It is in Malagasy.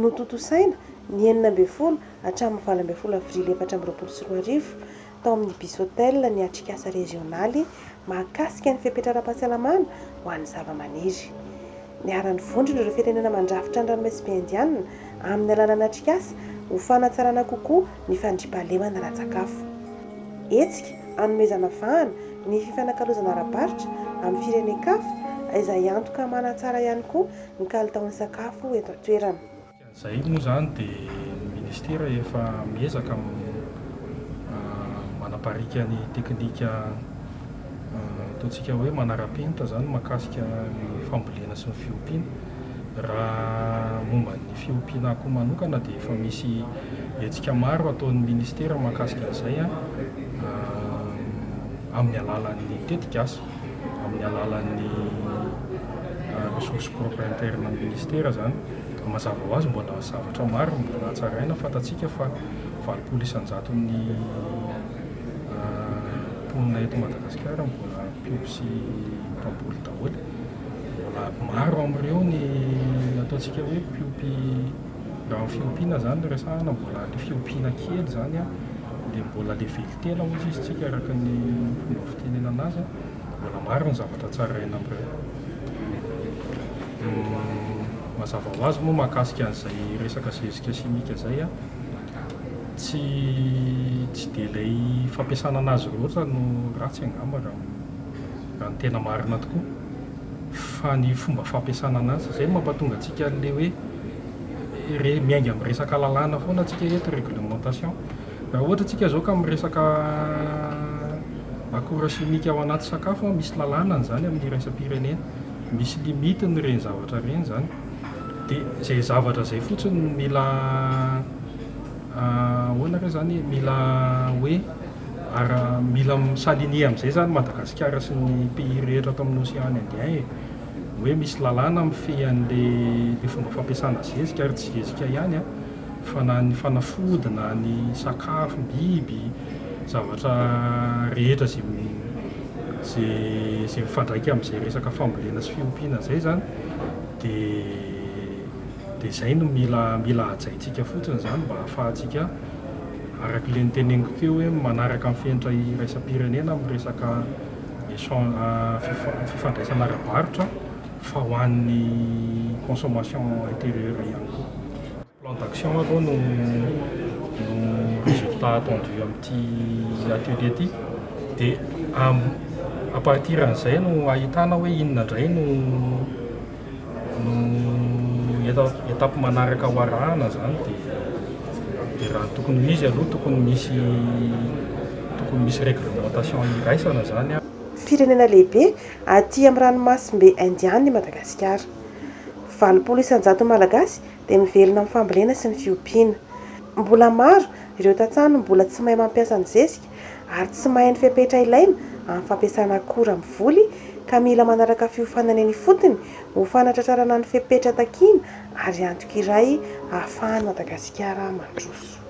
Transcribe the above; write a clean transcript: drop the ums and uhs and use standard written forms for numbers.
notontosaina ny 9 hatramin'ny 20 avrily 2024 tao amin'ny Bis Hotel ny Atrikasa Regionaly mahakasika ny fepetra-ara-pahasalamana ho an'ny zava-maniry. Niaran'ny vondrona ireo firenena mandrafitra ny ranomasimbe indiana amin'ny alalana Atrikasa ho fanatsarana kokoa ny fandriam-pahalemana ara-tsakafo. Hetsika hanomezana vahana ny fifanakalozana ara-paritra amin'ny firenen-kafa izay antoka manatsara ihany koa ny kalitaon'ny sakafo eto an-toerana. Izay moa zany dia ministera efa miezaka manaparika ny teknika ataontsika hoe manara-penitra zany mahakasika ny fambolena sy ny fiompiana. Raha momba ny fiompiana koa manokana dia efa misy hetsika maro ataon'ny ministera mahakasika an'izay amin'ny alalan'ny tetikasa, amin'ny alalan'ny ressources propres internes amin'ny ministera zany. Mazava ho azy mbola zavatra maro mbola tsaraina fantatsika fa 20 isan-jaton'ny mponina eto Madagasikara mbola mpiompy sy mpamboly daholo. Mbola maro amin'ireo ny ataontsika hoe mpiompy raha amin'ny fiompiana zany resahana mbola le fiompiana kely zany dia mbola le velitena ozy izy tsika araka ny fomba fitenenana azy mbola maro ny zavatra tsaraina amin'ireo. Mazava ho azy moa mahakasika an'izay resaka zezika simika izay tsy dia ilay fampiasana anazy loatra no ratsy angamba raha ny tena marina tokoa, fa ny fomba fampiasana anazy izay mampatonga antsika an'ilay hoe miainga amin'ny resaka lalàna foana antsika eto réglementation. Raha ohatra antsika zao ka amin'ny resaka akora simika ao anaty sakafo misy lalàna zany amin'ny iraisam-pirenena, misy limitiny ireny zavatra ireny zany. Dia izay zavatra izay fotsiny mila hoana re zany mila hoe mila misalini amin'izay zany Madagasikara sy ny pays rehetra ato amin'ny Océan Indien hoe misy lalàna mifehy an'le fomba fampiasana zezika ary tsy zezika ihany fa na ny fanafody na ny sakafo, biby, zavatra rehetra izay mifandraika amin'izay resaka fambolena sy fiompiana izay zany dia izay no mila hajaintsika fotsiny zany mba ahafahantsika araka ilay niteneniko teo hoe manaraka amin'ny fenitra iraisam-pirenena amin'ny resaka fifandraisana ara-barotra fa ho an'ny consommation intérieure ihany koa. Plan d'action aloha no résultat attendu amin'ity atelier ity dia à partir an'izay no ahitana hoe inona indray no etape manaraka ho arahana zany dia raha tokony ho izy aloha tokony misy réglementation iraisana zany. Firenena lehibe aty amin'ny ranomasimbe indiana Madagasikara. 20 isan-jato malagasy dia mivelona amin'ny fambolena sy ny fiompiana. Mbola maro ireo tantsaha mbola tsy mahay mampiasa ny zezika ary tsy mahay ny fepetra ilaina amin'ny fampiasana akora amin'ny voly ka mila manaraka fiofanana eny fotony ho fanatratrarana ny fepetra takiana ary antoka iray ahafahany Madagasikara mandroso.